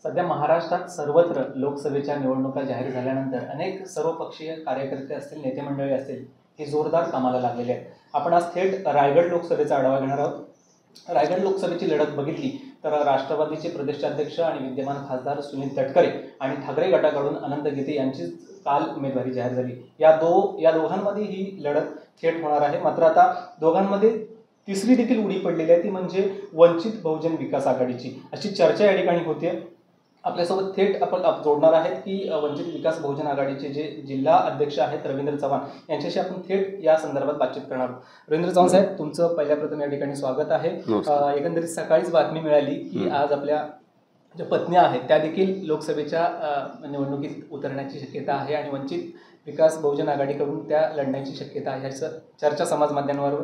सध्या महाराष्ट्रात सर्वत्र लोकसभेच्या निवडणुका जाहीर झाल्यानंतर अनेक सर्वपक्षीय कार्यकर्ते असतील, नेते मंडळी असतील, हे जोरदार कामाला लागलेले आहेत. आपण आज थेट रायगड लोकसभेचा आढावा घेणार आहोत. रायगड लोकसभेची लढत बघितली तर राष्ट्रवादीचे प्रदेशाध्यक्ष आणि विद्यमान खासदार सुनील तटकरे आणि ठाकरे गटाकडून अनंत गीते यांची काल उमेदवारी जाहीर झाली. या दोघांमध्ये ही लढत थेट होणार आहे. मात्र आता दोघांमध्ये तिसरी देखील उडी पडलेली आहे, ती म्हणजे वंचित बहुजन विकास आघाडीची, अशी चर्चा या ठिकाणी होते. आपल्यासोबत थेट आपण जोडणार आहेत की वंचित विकास बहुजन आघाडीचे जे जिल्हा अध्यक्ष आहेत रवींद्र चव्हाण यांच्याशी आपण थेट या संदर्भात बातचीत करणार आहोत. रवींद्र चव्हाण साहेब, तुमचं पहिल्या प्रथम या ठिकाणी स्वागत आहे. एकंदरीत सकाळीच बातमी मिळाली की आज आपल्या ज्या पत्न्या आहेत त्या देखील लोकसभेच्या निवडणुकीत उतरण्याची शक्यता आहे आणि वंचित विकास बहुजन आघाडीकडून त्या लढण्याची शक्यता आहे, ह्याचं चर्चा समाज माध्यमांवर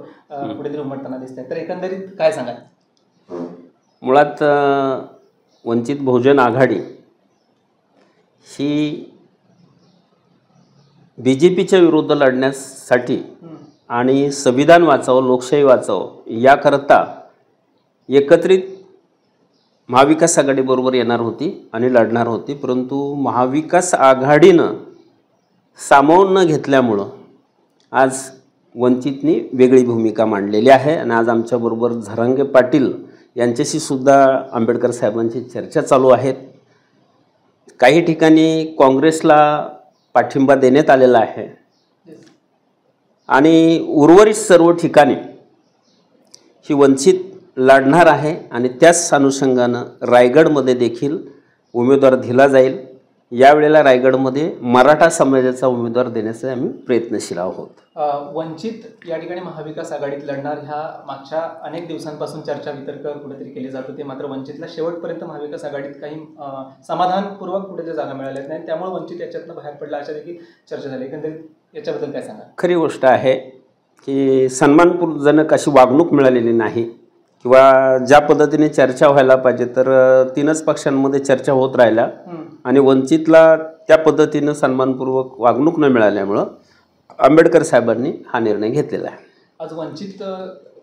कुठेतरी उमटताना दिसत आहे. तर एकंदरीत काय सांगाल? मुळात वंचित बहुजन आघाडी ही BJPच्या विरुद्ध लढण्यासाठी आणि संविधान वाचावं, लोकशाही वाचावं याकरता एकत्रित महाविकास आघाडीबरोबर येणार होती आणि लढणार होती. परंतु महाविकास आघाडीनं सामावून न घेतल्यामुळं आज वंचितनी वेगळी भूमिका मांडलेली आहे. आणि आज आमच्याबरोबर झरांगे पाटील यांच्याशी सुद्धा आंबेडकर साहेबांची चर्चा चालू आहेत. काही ठिकाणी काँग्रेसला पाठिंबा देण्यात आलेला आहे आणि उर्वरित सर्व ठिकाणी ही वंचित लढणार आहे. आणि त्याच अनुषंगानं रायगडमध्ये देखील उमेदवार दिला जाईल. यावेळेला रायगडमध्ये मराठा समाजाचा उमेदवार देण्याचे आम्ही प्रयत्नशील आहोत. वंचित या ठिकाणी महाविकास आघाडीत लढणार ह्या मागच्या अनेक दिवसांपासून चर्चा वितर्क कुठेतरी केली जात होती. मात्र वंचितला शेवटपर्यंत महाविकास आघाडीत काही समाधानपूर्वक कुठेतरी जागा मिळाल्या नाही, त्यामुळे वंचित याच्यातनं बाहेर पडला अशा देखील चर्चा झाली. एकंदरीत याच्याबद्दल काय सांगा? खरी गोष्ट आहे की सन्मानपूर्वजनक अशी वागणूक मिळालेली नाही किंवा ज्या पद्धतीने चर्चा व्हायला पाहिजे तर तीनच पक्षांमध्ये चर्चा होत राहिल्या आणि वंचितला त्या पद्धतीनं सन्मानपूर्वक वागणूक न मिळाल्यामुळं आंबेडकर साहेबांनी हा निर्णय घेतलेला आहे. आज वंचित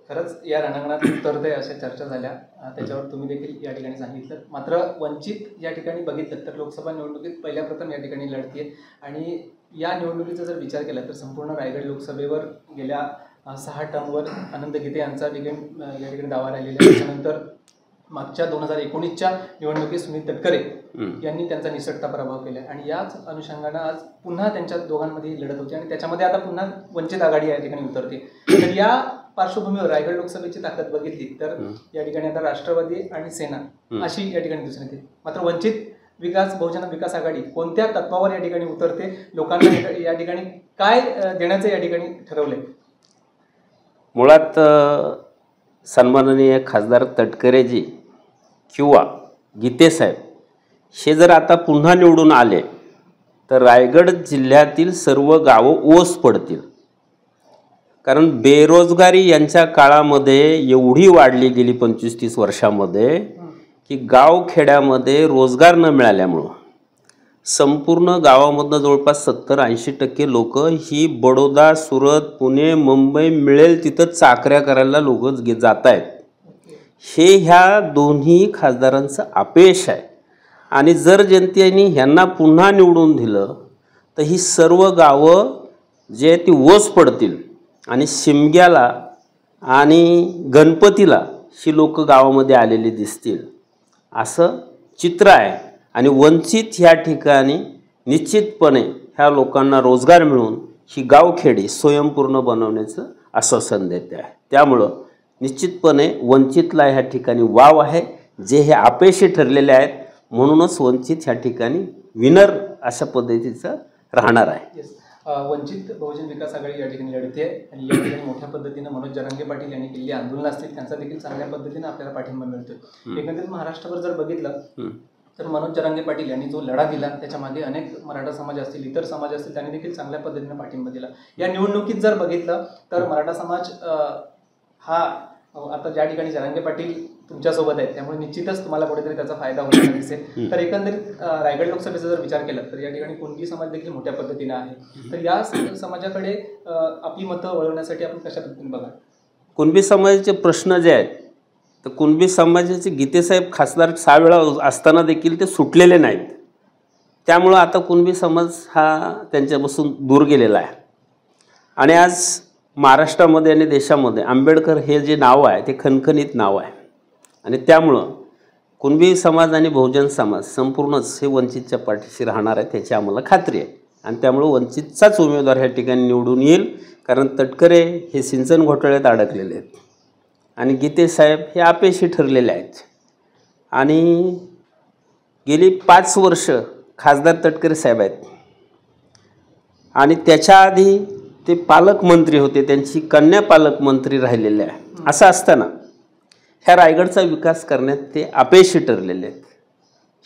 खरंच या रणांगणात उतरते अशा चर्चा झाल्या, त्याच्यावर तुम्ही देखील या ठिकाणी सांगितलं. मात्र वंचित या ठिकाणी बघितलं तर लोकसभा निवडणुकीत पहिल्या प्रथम या ठिकाणी लढते आणि या निवडणुकीचा जर विचार केला तर संपूर्ण रायगड लोकसभेवर गेल्या 6 टर्मवर अनंत गीते यांचा देखील या ठिकाणी दावा राहिलेला आहे. त्याच्यानंतर मागच्या 2019च्या निवडणुकीत सुनील तटकरे यांनी त्यांचा निसटता पराभव केला आणि याच अनुषंगानं आज पुन्हा त्यांच्या दोघांमध्ये लढत होती आणि त्याच्यामध्ये आता पुन्हा वंचित आघाडी या ठिकाणी उतरते. तर या पार्श्वभूमीवर रायगड लोकसभेची ताकद बघितली तर या ठिकाणी आता राष्ट्रवादी आणि सेना अशी या ठिकाणी दिसून येते. मात्र वंचित विकास बहुजन विकास आघाडी कोणत्या तत्वावर या ठिकाणी उतरते, लोकांना या ठिकाणी काय देण्याचं या ठिकाणी ठरवलंय? मुळात सन्माननीय खासदार तटकरेजी किंवा गीतेसाहेब हे जर आता पुन्हा निवडून आले तर रायगड जिल्ह्यातील सर्व गावं ओस पडतील. कारण बेरोजगारी यांच्या काळामध्ये एवढी वाढली गेली 25-30 वर्षामध्ये की गावखेड्यामध्ये रोजगार न मिळाल्यामुळं संपूर्ण गावामधनं जवळपास 70-80% लोक ही बडोदा, सुरत, पुणे, मुंबई मिळेल तिथं चाकऱ्या करायला लोक जात आहेत. हे ह्या दोन्ही खासदारांचं अपयश आहे. आणि जर जनतेने ह्यांना पुन्हा निवडून दिलं तर ही सर्व गावं जे ती ओस पडतील आणि शिमग्याला आणि गणपतीला ही लोक गावामध्ये आलेली दिसतील असं चित्र आहे. आणि वंचित ह्या ठिकाणी निश्चितपणे ह्या लोकांना रोजगार मिळून ही गावखेडी स्वयंपूर्ण बनवण्याचं आश्वासन देते आहे. त्यामुळं निश्चितपणे वंचितला ह्या ठिकाणी वाव आहे. जे हे अपयशी ठरलेले आहेत म्हणूनच वंचित ह्या ठिकाणी विनर अशा पद्धतीचं राहणार आहे. वंचित बहुजन विकास आघाडी या ठिकाणी लढते आणि या ठिकाणी मोठ्या पद्धतीनं मनोज जरांगे पाटील यांनी केलेली आंदोलन असतील त्यांचा देखील चांगल्या पद्धतीनं आपल्याला पाठिंबा मिळतोय. एकंदरीत महाराष्ट्रावर जर बघितलं तर मनोज जरांगे पाटील यांनी जो लढा दिला त्याच्या मागे अनेक मराठा समाज असतील, इतर समाज असतील, त्यांनी देखील चांगल्या पद्धतीने पाठिंबा दिला. या निवडणुकीत जर बघितलं तर मराठा समाज हा आता ज्या ठिकाणी जरांगे पाटील तुमच्यासोबत आहेत त्यामुळे निश्चितच तुम्हाला कुठेतरी त्याचा फायदा होताना दिसेल. तर एकंदरीत रायगड लोकसभेचा जर विचार केला तर या ठिकाणी कुणबी समाज देखील मोठ्या पद्धतीने आहे. तर या समाजाकडे आपली मतं वळवण्यासाठी आपण कशा पद्धतीने बघा? कुणबी समाजाचे प्रश्न जे आहेत तर कुणबी समाजाचे गीतेसाहेब खासदार 6 वेळा असताना देखील ते सुटलेले नाहीत. त्यामुळं आता कुणबी समाज हा त्यांच्यापासून दूर गेलेला आहे. आणि आज महाराष्ट्रामध्ये आणि देशामध्ये आंबेडकर हे जे नाव आहे ते खणखणीत नाव आहे. आणि त्यामुळं कुणबी समाज आणि बहुजन समाज संपूर्णच हे वंचितच्या पाठीशी राहणार आहे त्याची आम्हाला खात्री आहे. आणि त्यामुळं वंचितचाच उमेदवार ह्या ठिकाणी निवडून येईल. कारण तटकरे हे सिंचन घोटाळ्यात अडकलेले आहेत आणि गीतेसाहेब हे अपयशी ठरलेले आहेत. आणि गेली 5 वर्ष खासदार तटकरे साहेब आहेत आणि त्याच्या आधी ते पालकमंत्री होते, त्यांची कन्या पालकमंत्री राहिलेले आहे. असं असताना ह्या रायगडचा विकास करण्यात ते अपयशी ठरलेले आहेत.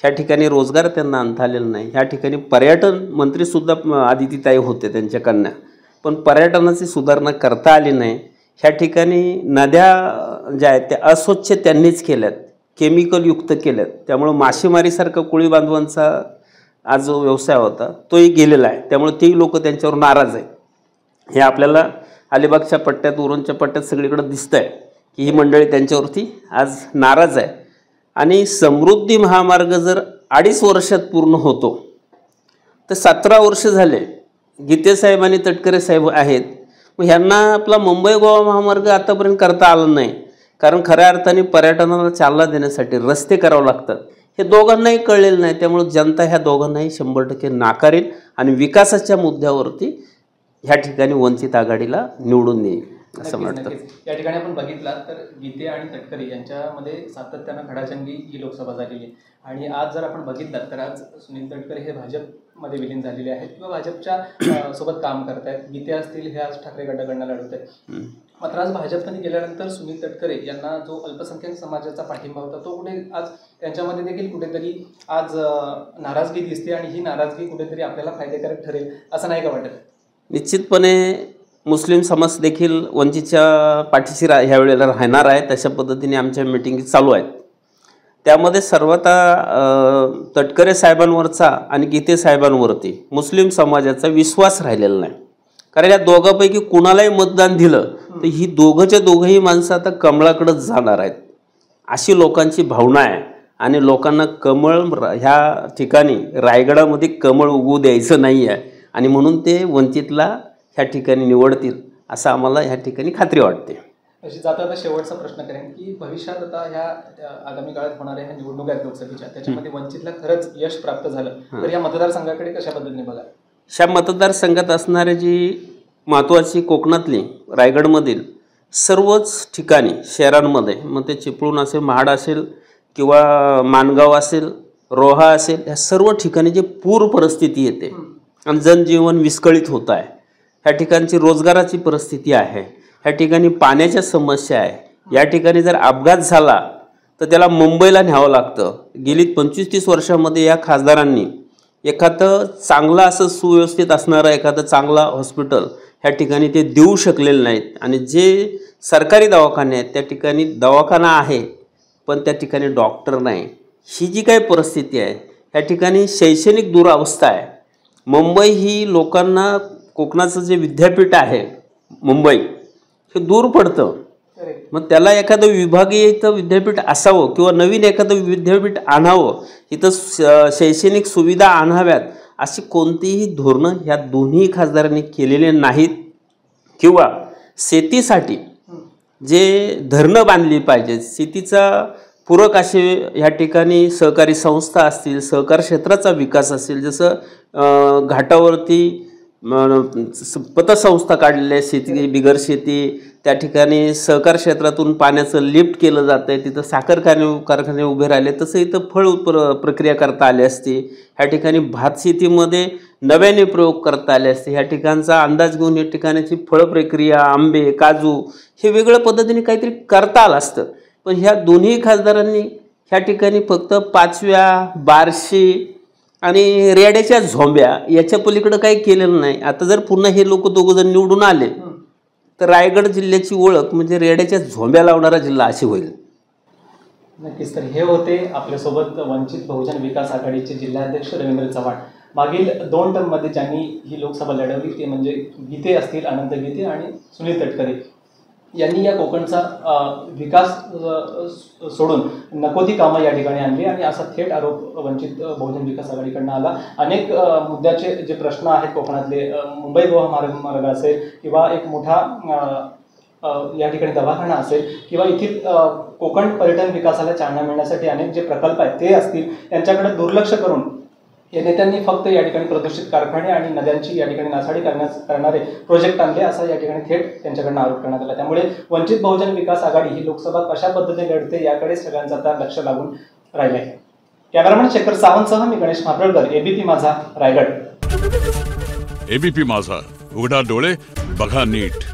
ह्या ठिकाणी रोजगार त्यांना आणता आलेला नाही. ह्या ठिकाणी पर्यटन मंत्रीसुद्धा आदितीताई होते त्यांच्या कन्या, पण पर्यटनाची सुधारणा करता आली नाही. ह्या ठिकाणी नद्या ज्या आहेत त्या अस्वच्छ त्यांनीच केल्यात, केमिकलयुक्त केल्यात. त्यामुळं मासेमारीसारखा कोळी बांधवांचा आज जो व्यवसाय होता तोही गेलेला आहे. त्यामुळे तेही लोक त्यांच्यावर नाराज आहेत. हे आपल्याला अलिबागच्या पट्ट्यात, उरणच्या पट्ट्यात सगळीकडे दिसतं आहे की ही मंडळी त्यांच्यावरती आज नाराज आहे. आणि समृद्धी महामार्ग जर 2.5 वर्षात पूर्ण होतो तर 17 वर्ष झाले गीतेसाहेब आणि तटकरे साहेब आहेत. मग ह्यांना आपला मुंबई गोवा महामार्ग आतापर्यंत करता आला नाही. कारण खऱ्या अर्थाने पर्यटनाला चालना देण्यासाठी रस्ते करावं लागतात. हे दोघांनाही कळलेलं नाही. त्यामुळे जनता ह्या दोघांनाही 100% नाकारेल आणि विकासाच्या मुद्द्यावरती ह्या ठिकाणी वंचित आघाडीला निवडून देईल असं वाटतं. या ठिकाणी आपण बघितलं तर गीते आणि तटकरे यांच्यामध्ये सातत्यानं खडाजंगी ही लोकसभा झालेली आहे. आणि आज जर आपण बघितलं तर आज सुनील तटकरे हे भाजपमध्ये विलीन झालेले आहेत किंवा भाजपच्या सोबत काम करत आहेत. गीते असतील हे आज ठाकरे गटाकडनं लढवत आहेत. मात्र आज भाजपमध्ये गेल्यानंतर सुनील तटकरे यांना जो अल्पसंख्याक समाजाचा पाठिंबा होता तो कुठे आज त्यांच्यामध्ये देखील कुठेतरी आज नाराजगी दिसते आणि ही नाराजगी कुठेतरी आपल्याला फायदेकारक ठरेल असं नाही का वाटत? निश्चितपणे मुस्लिम समाज देखील वंचितच्या पाठीशी ह्या वेळेला राहणार आहे. तशा पद्धतीने आमच्या मिटिंगी चालू आहेत. त्यामध्ये सर्वात तटकरे साहेबांवरचा आणि गीते साहेबांवरती मुस्लिम समाजाचा विश्वास राहिलेला नाही. कारण या दोघांपैकी कुणालाही मतदान दिलं तर ही दोघंही माणसं आता कमळाकडेच जाणार आहेत अशी लोकांची भावना आहे. आणि लोकांना कमळ ह्या ठिकाणी रायगडामध्ये कमळ उगवू द्यायचं नाही आहे आणि म्हणून ते वंचितला ह्या ठिकाणी निवडतील असं आम्हाला ह्या ठिकाणी खात्री वाटते. अशी जाता आता शेवटचा प्रश्न करेन की भविष्यात आता ह्या आगामी काळात होणाऱ्या ह्या निवडणुका आहेत लोकसभेच्या, त्याच्यामध्ये वंचितला खरंच यश प्राप्त झालं तर या मतदारसंघाकडे कशा पद्धतीने बघा? ह्या मतदारसंघात असणारी जी महत्त्वाची कोकणातली रायगडमधील सर्वच ठिकाणी शहरांमध्ये, मग ते चिपळूण असेल, महाड असेल किंवा माणगाव असेल, रोहा असेल, ह्या सर्व ठिकाणी जे पूर परिस्थिती येते आणि जनजीवन विस्कळीत होत आहे. ह्या ठिकाणची रोजगाराची परिस्थिती आहे. ह्या ठिकाणी पाण्याच्या समस्या आहे. या ठिकाणी जर अपघात झाला तर त्याला मुंबईला न्यावं लागतं. गेली 25-30 वर्षामध्ये या खासदारांनी एखादं चांगलं असं सुव्यवस्थित असणारं एखादं चांगला हॉस्पिटल ह्या ठिकाणी ते देऊ शकलेले नाहीत. आणि जे सरकारी दवाखाने आहेत त्या ठिकाणी दवाखाना आहे पण त्या ठिकाणी डॉक्टर नाही. ही जी काही परिस्थिती आहे ह्या ठिकाणी शैक्षणिक दुरावस्था आहे. मुंबई ही लोकांना, कोकणाचं जे विद्यापीठ आहे मुंबई हे दूर पडतं. मग त्याला एखादं विभागीय इथं विद्यापीठ असावं किंवा नवीन एखादं विद्यापीठ आणावं, इथं शैक्षणिक सुविधा आणाव्यात अशी कोणतीही धोरणं ह्या दोन्ही खासदारांनी केलेले नाहीत. किंवा शेतीसाठी जे धरणं बांधली पाहिजेत, शेतीचा पूरक असे ह्या ठिकाणी सहकारी संस्था असतील, सहकार क्षेत्राचा विकास असेल, जसं घाटावरती पतसंस्था काढलेल्या शेती बिगर शेती, त्या ठिकाणी सहकार क्षेत्रातून पाण्याचं लिफ्ट केलं जातं आहे, तिथं साखर कारखाने उभे राहिले, तसं इथं फळ प्रक्रिया करता आली असती. ह्या ठिकाणी भात शेतीमध्ये नव्याने प्रयोग करता आले असते. ह्या ठिकाणचा अंदाज घेऊन या ठिकाणाची फळ प्रक्रिया, आंबे, काजू हे वेगळ्या पद्धतीने काहीतरी करता आलं असतं. पण ह्या दोन्ही खासदारांनी ह्या ठिकाणी फक्त पाचव्या, बारशी आणि रेड्याच्या झोंब्या याच्या पलीकडं काही केलेलं नाही. आता जर पुन्हा हे लोक दोघंजण निवडून आले तर रायगड जिल्ह्याची ओळख म्हणजे रेड्याच्या झोंब्या लावणारा जिल्हा अशी होईल. नक्कीच. तर हे होते आपल्यासोबत वंचित बहुजन विकास आघाडीचे जिल्हाध्यक्ष रवींद्र चव्हाण. मागील 2 टर्ममध्ये ज्यांनी ही लोकसभा लढवली ते म्हणजे गीते असतील, अनंत गीते आणि सुनील तटकरे. यांनी या कोकणचा विकास सोडून नको ती कामं या ठिकाणी आणली आणि असा थेट आरोप वंचित बहुजन विकास आघाडीकडनं आला. अनेक मुद्द्याचे जे प्रश्न आहेत कोकणातले, मुंबई गोवा मार्ग असेल किंवा एक मोठा या ठिकाणी दवाखाना असेल किंवा येथील कोकण पर्यटन विकासाला चालना मिळण्यासाठी अनेक जे प्रकल्प आहेत ते असतील, यांच्याकडे दुर्लक्ष करून या नेत्यांनी फक्त या ठिकाणी प्रदूषित कारखाने आणि नद्यांची या ठिकाणी नासाडी करणारे प्रोजेक्ट आणले असा या ठिकाणी थेट त्यांच्याकडनं आरोप करण्यात आला. त्यामुळे वंचित बहुजन विकास आघाडी ही लोकसभा कशा पद्धतीने लढते याकडे सगळ्यांचं आता लक्ष लागून राहिले आहे. कॅमेरामॅन शेखर सावंतसह मी गणेश मापळकर, एबीपी माझा, रायगड. एबीपी माझा, उघडा डोळे बघा नीट.